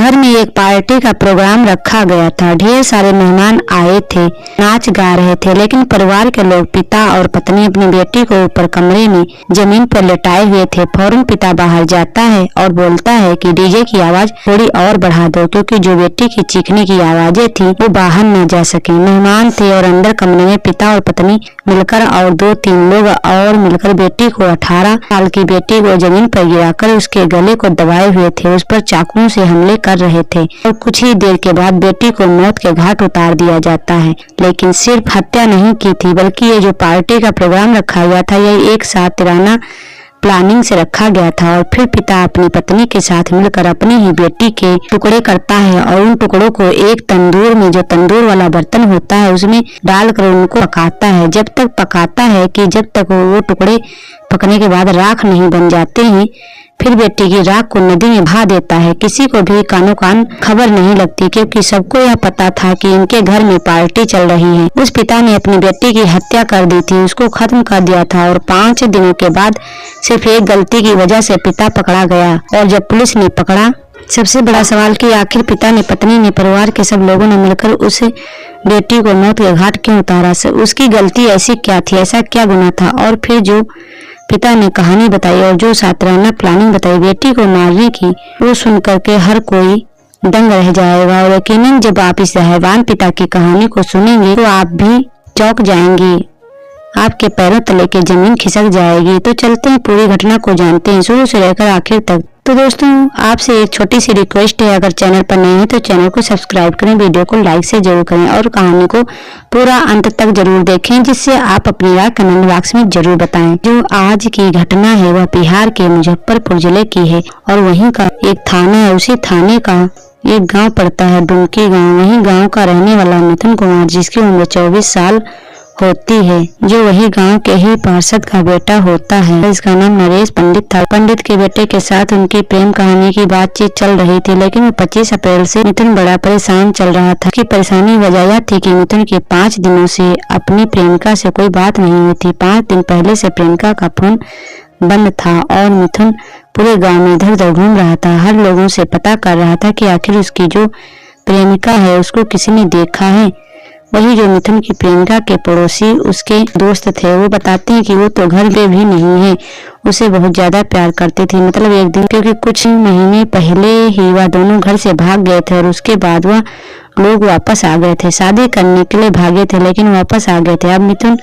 घर में एक पार्टी का प्रोग्राम रखा गया था। ढेर सारे मेहमान आए थे, नाच गा रहे थे, लेकिन परिवार के लोग, पिता और पत्नी अपनी बेटी को ऊपर कमरे में जमीन पर लेटाए हुए थे। फौरन पिता बाहर जाता है और बोलता है कि डीजे की आवाज थोड़ी और बढ़ा दो, क्योंकि जो बेटी की चीखने की आवाजें थी वो बाहर न जा सके। मेहमान थे और अंदर कमरे में पिता और पत्नी मिलकर और 2-3 लोग और मिलकर बेटी को 18 साल की बेटी को जमीन पर गिराकर उसके गले को दबाए हुए थे, उस पर चाकुओं से हमले कर रहे थे और कुछ ही देर के बाद बेटी को मौत के घाट उतार दिया जाता है। लेकिन सिर्फ हत्या नहीं की थी, बल्कि ये जो पार्टी का प्रोग्राम रखा गया था यह एक साथ तिराना प्लानिंग से रखा गया था। और फिर पिता अपनी पत्नी के साथ मिलकर अपनी ही बेटी के टुकड़े करता है और उन टुकड़ों को एक तंदूर में, जो तंदूर वाला बर्तन होता है, उसमें डालकर उनको पकाता है। जब तक पकाता है कि जब तक वो टुकड़े पकने के बाद राख नहीं बन जाते हैं, फिर बेटी की राख को नदी में बहा देता है। किसी को भी कानो कान खबर नहीं लगती, क्योंकि सबको यह पता था कि इनके घर में पार्टी चल रही है। उस पिता ने अपनी बेटी की हत्या कर दी थी, उसको खत्म कर दिया था और 5 दिनों के बाद सिर्फ एक गलती की वजह से पिता पकड़ा गया। और जब पुलिस ने पकड़ा, सबसे बड़ा सवाल कि आखिर पिता ने, पत्नी ने, परिवार के सब लोगों ने मिलकर उस बेटी को मौत के घाट क्यों उतारा? उसकी गलती ऐसी क्या थी, ऐसा क्या गुनाह था? और फिर जो पिता ने कहानी बताई और जो सातराना प्लानिंग बताई बेटी को मारने की, वो सुन करके हर कोई दंग रह जाएगा। और यकीनन जब आप इस हैवान पिता की कहानी को सुनेंगे तो आप भी चौंक जाएंगे, आपके पैरों तले की जमीन खिसक जाएगी। तो चलते हैं, पूरी घटना को जानते हैं शुरू से लेकर आखिर तक। तो दोस्तों, आपसे एक छोटी सी रिक्वेस्ट है, अगर चैनल पर नए हैं तो चैनल को सब्सक्राइब करें, वीडियो को लाइक से जरूर करें और कहानी को पूरा अंत तक जरूर देखें, जिससे आप अपनी राय कमेंट बॉक्स में जरूर बताएं। जो आज की घटना है वह बिहार के मुजफ्फरपुर जिले की है और वहीं का एक थाना है, उसी थाने का एक गाँव पड़ता है, डुमकी गाँव। वही गाँव का रहने वाला मिथुन कुमार, जिसकी उम्र 24 साल होती है, जो वही गांव के ही पार्षद का बेटा होता है। इसका नाम नरेश पंडित था। पंडित के बेटे के साथ उनकी प्रेम कहानी की बातचीत चल रही थी, लेकिन 25 अप्रैल से मिथुन बड़ा परेशान चल रहा था। की परेशानी वजह यह थी कि मिथुन के 5 दिनों से अपनी प्रेमिका से कोई बात नहीं हुई थी। 5 दिन पहले से प्रेमिका का फोन बंद था और मिथुन पूरे गाँव में इधर उधर घूम रहा था। हर लोगों से पता कर रहा था कि आखिर उसकी जो प्रेमिका है उसको किसी ने देखा है। वही जो मिथुन की प्रेमिका के पड़ोसी उसके दोस्त थे, वो बताते हैं कि वो तो घर पे भी नहीं है, उसे बहुत ज्यादा प्यार करते थे। मतलब एक दिन, क्योंकि कुछ महीने पहले ही वह दोनों घर से भाग गए थे और उसके बाद वह लोग वापस आ गए थे। शादी करने के लिए भागे थे लेकिन वापस आ गए थे। अब मिथुन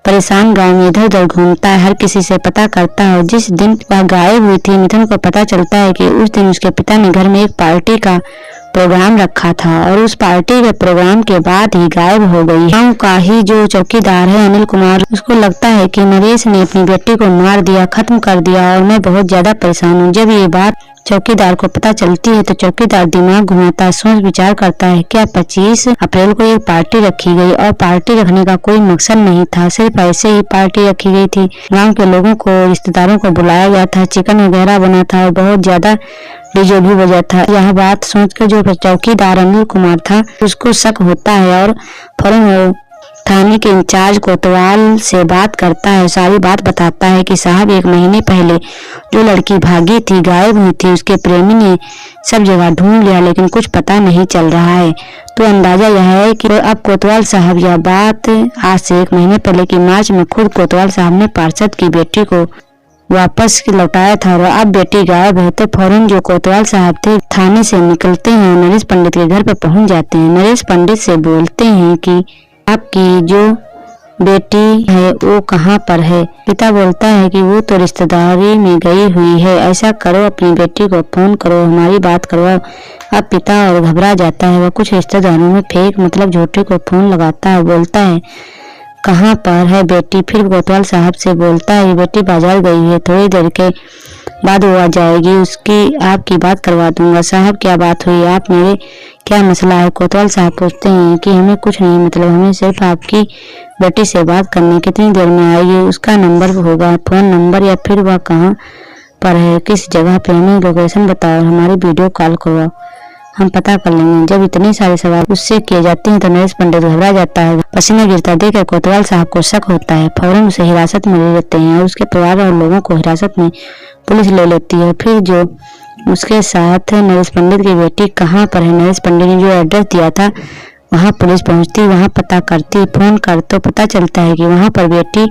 परेशान गांव में इधर उधर घूमता है, हर किसी से पता करता है। और जिस दिन वह गायब हुई थी, मिथुन को पता चलता है कि उस दिन उसके पिता ने घर में एक पार्टी का प्रोग्राम रखा था और उस पार्टी के प्रोग्राम के बाद ही गायब हो गई। गांव का ही जो चौकीदार है अनिल कुमार, उसको लगता है कि नरेश ने अपनी बेटी को मार दिया, खत्म कर दिया और मैं बहुत ज्यादा परेशान हूँ। जब ये बात चौकीदार को पता चलती है तो चौकीदार दिमाग घुमाता है, सोच विचार करता है क्या 25 अप्रैल को एक पार्टी रखी गई और पार्टी रखने का कोई मकसद नहीं था, सिर्फ ऐसे ही पार्टी रखी गई थी। गांव के लोगों को, रिश्तेदारों को बुलाया गया था, चिकन वगैरह बना था और बहुत ज्यादा डीजे भी बजा था। यह बात सोचकर जो चौकीदार अनिल कुमार था उसको शक होता है और फौरन थाने के इंचार्ज कोतवाल से बात करता है, सारी बात बताता है कि साहब 1 महीने पहले जो लड़की भागी थी, गायब हुई थी, उसके प्रेमी ने सब जगह ढूंढ लिया लेकिन कुछ पता नहीं चल रहा है। तो अंदाजा यह है कि अब कोतवाल साहब, यह बात आज से 1 महीने पहले की मार्च में खुद कोतवाल साहब ने पार्षद की बेटी को वापस लौटाया था और अब बेटी गायब है। तो फौरन जो कोतवाल साहब थे थाने से निकलते हैं, नरेश पंडित के घर पर पहुंच जाते हैं। नरेश पंडित से बोलते हैं कि आपकी जो बेटी है वो कहाँ पर है? पिता बोलता है कि वो तो रिश्तेदारी में गई हुई है, ऐसा करो अपनी बेटी को फोन करो, हमारी बात करवाओ। अब पिता और घबरा जाता है, वह कुछ रिश्तेदारों में फेक मतलब झूठे को फोन लगाता है, बोलता है कहाँ पर है बेटी? फिर कोतवाल साहब से बोलता है बेटी बाजार गई है, थोड़ी देर के बाद वो आ जाएगी, उसकी आपकी बात करवा दूंगा। साहब क्या बात हुई, आप मेरे क्या मसला है? कोतवाल साहब पूछते हैं कि हमें कुछ नहीं, मतलब हमें सिर्फ आपकी बेटी से बात करनी, कितनी देर में आएगी, उसका नंबर होगा, फोन नंबर, या फिर वह कहाँ पर है, किस जगह पे, हमें लोकेशन बताओ, हमारी वीडियो कॉल करवाओ, हम पता कर लेंगे। जब इतने सारे सवाल उससे किए जाते हैं तो नरेश पंडित घबरा जाता है, पसीना गिरता देखकर कोतवाल साहब को शक होता है, फौरन उसे हिरासत में ले लेते हैं और उसके परिवार और लोगों को हिरासत में पुलिस ले लेती है। फिर जो उसके साथ नरेश पंडित की बेटी कहाँ पर है। नरेश पंडित ने जो एड्रेस दिया था वहाँ पुलिस पहुँचती, वहाँ पता करती, फोन कर तो पता चलता है कि वहाँ पर बेटी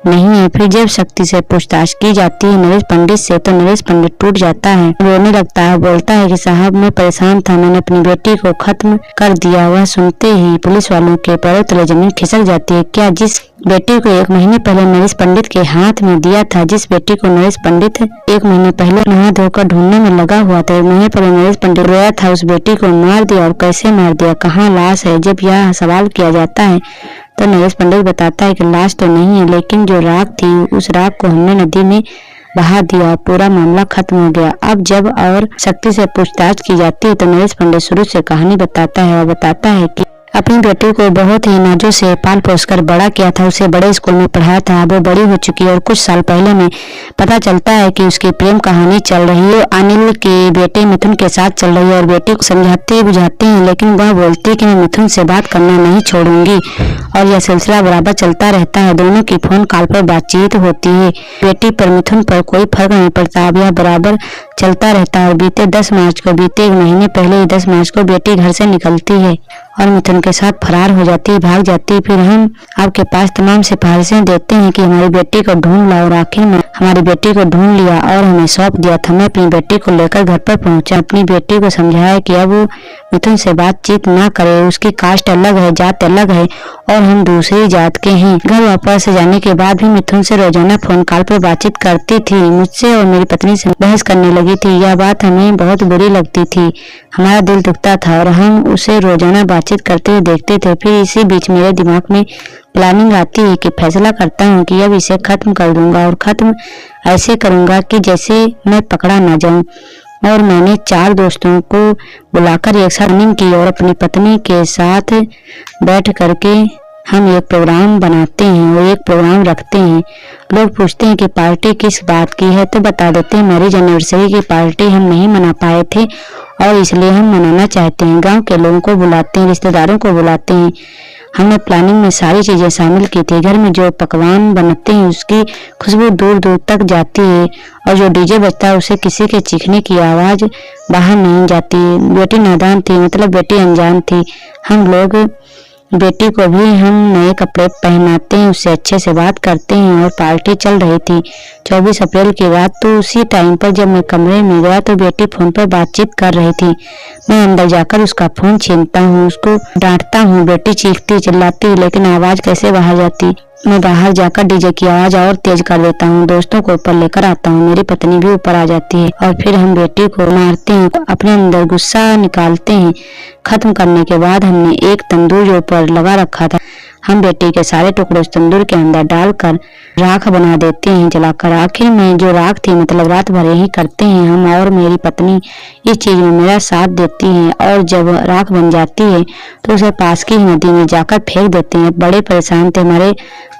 नहीं है। फिर जब शक्ति से पूछताछ की जाती है नरेश पंडित से तो नरेश पंडित टूट जाता है, रोने लगता है, बोलता है कि साहब मैं परेशान था, मैंने अपनी बेटी को खत्म कर दिया। वह सुनते ही पुलिस वालों के पैरों तले जमीन खिसक जाती है। क्या जिस बेटी को 1 महीने पहले नरेश पंडित के हाथ में दिया था, जिस बेटी को नरेश पंडित 1 महीने पहले नहा धोकर ढूंढने में लगा हुआ था, 1 महीने पहले नरेश पंडित रोया था, उस बेटी को मार दिया और कैसे मार दिया, कहाँ लाश है। जब यह सवाल किया जाता है तो नरेश पंडित बताता है कि लाश तो नहीं है, लेकिन जो राख थी उस राख को हमने नदी में बहा दिया और पूरा मामला खत्म हो गया। अब जब और शक्ति से पूछताछ की जाती है तो नरेश पंडित शुरू से कहानी बताता है और बताता है कि अपनी बेटी को बहुत ही नाजों से पाल पोस कर बड़ा किया था, उसे बड़े स्कूल में पढ़ाया था, वो बड़ी हो चुकी है और कुछ साल पहले में पता चलता है कि उसकी प्रेम कहानी चल रही है, अनिल के बेटे मिथुन के साथ चल रही है। और बेटी को समझाते बुझाते हैं लेकिन वह बोलती है कि मैं मिथुन से बात करना नहीं छोड़ूंगी और यह सिलसिला बराबर चलता रहता है। दोनों की फोन कॉल पर बातचीत होती है, बेटी पर मिथुन पर कोई फर्क नहीं पड़ता। अब यह बराबर चलता रहता है। बीते 10 मार्च को, बीते 1 महीने पहले ही 10 मार्च को बेटी घर से निकलती है और मिथुन के साथ फरार हो जाती है, भाग जाती है। फिर हम आपके पास तमाम सिफारिशें देते हैं कि हमारी बेटी को ढूंढ लाओ। आखिर में हमारी बेटी को ढूंढ लिया और हमें सौंप दिया था। मैं अपनी बेटी को लेकर घर पर पहुंचा, अपनी बेटी को समझाया कि अब वो मिथुन से बातचीत ना करे, उसकी कास्ट अलग है, जात अलग है और हम दूसरी जात के हैं। घर वापस जाने के बाद भी मिथुन से रोजाना फोन कॉल पर बातचीत करती थी, मुझसे और मेरी पत्नी से बहस करने लगी थी। यह बात हमें बहुत बुरी लगती थी, हमारा दिल दुखता था और हम उसे रोजाना बातचीत करते हुए देखते थे। फिर इसी बीच मेरे दिमाग में प्लानिंग आती है कि फैसला करता हूँ कि अब इसे खत्म कर दूंगा और खत्म ऐसे करूंगा कि जैसे मैं पकड़ा ना जाऊं। और मैंने 4 दोस्तों को बुलाकर एक साथ प्लानिंग की और अपनी पत्नी के साथ बैठ करके हम एक प्रोग्राम बनाते हैं और एक प्रोग्राम रखते हैं। लोग पूछते हैं कि पार्टी किस बात की है तो बता देते हैं मैरिज एनिवर्सरी की पार्टी हम नहीं मना पाए थे और इसलिए हम मनाना चाहते हैं। गांव के लोगों को बुलाते हैं, रिश्तेदारों को बुलाते हैं। हमने प्लानिंग में सारी चीजें शामिल की थी। घर में जो पकवान बनते हैं उसकी खुशबू दूर दूर तक जाती है और जो डीजे बजता है उसे किसी के चीखने की आवाज बाहर नहीं जाती। बेटी नादान थी, मतलब बेटी अनजान थी। हम लोग बेटी को भी हम नए कपड़े पहनाते हैं, उससे अच्छे से बात करते हैं और पार्टी चल रही थी। 24 अप्रैल की रात तो उसी टाइम पर जब मैं कमरे में गया तो बेटी फोन पर बातचीत कर रही थी। मैं अंदर जाकर उसका फोन छीनता हूँ, उसको डांटता हूँ। बेटी चीखती चिल्लाती लेकिन आवाज कैसे बाहर जाती। मैं बाहर जाकर डीजे की आवाज और तेज कर देता हूँ, दोस्तों को ऊपर लेकर आता हूँ, मेरी पत्नी भी ऊपर आ जाती है और फिर हम बेटी को मारते हैं, अपने अंदर गुस्सा निकालते हैं। खत्म करने के बाद हमने एक तंदूर जो ऊपर लगा रखा था, हम बेटी के सारे टुकड़े उस तंदूर के अंदर डालकर राख बना देते हैं जलाकर। आखिर में जो राख थी, मतलब रात भर यही करते हैं हम और मेरी पत्नी इस चीज में मेरा साथ देती है और जब राख बन जाती है तो उसे पास की नदी में जाकर फेंक देते हैं। बड़े परेशान थे, हमारे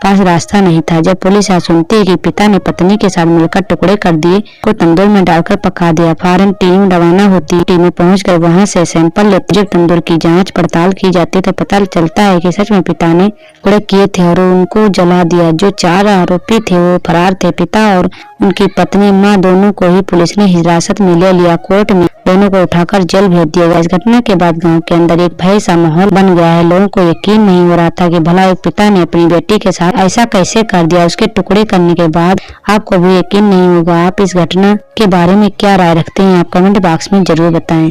पास रास्ता नहीं था। जब पुलिस आ सुनती है कि पिता ने पत्नी के साथ मिलकर टुकड़े कर दिए, को तंदूर में डालकर पका दिया। फॉरन टीम रवाना होती, टीमें पहुंचकर वहां से सैंपल लेती। जब तंदूर की जांच पड़ताल की जाती तो पता चलता है कि सच में पिता ने टुकड़े किए थे और उनको जला दिया। जो 4 आरोपी थे वो फरार थे। पिता और उनकी पत्नी मां दोनों को ही पुलिस ने हिरासत में ले लिया। कोर्ट में दोनों को उठाकर जेल भेज दिया गया। इस घटना के बाद गांव के अंदर एक भय सा माहौल बन गया है। लोगों को यकीन नहीं हो रहा था कि भला एक पिता ने अपनी बेटी के साथ ऐसा कैसे कर दिया। उसके टुकड़े करने के बाद आपको भी यकीन नहीं होगा। आप इस घटना के बारे में क्या राय रखते हैं, आप कमेंट बॉक्स में जरूर बताएं।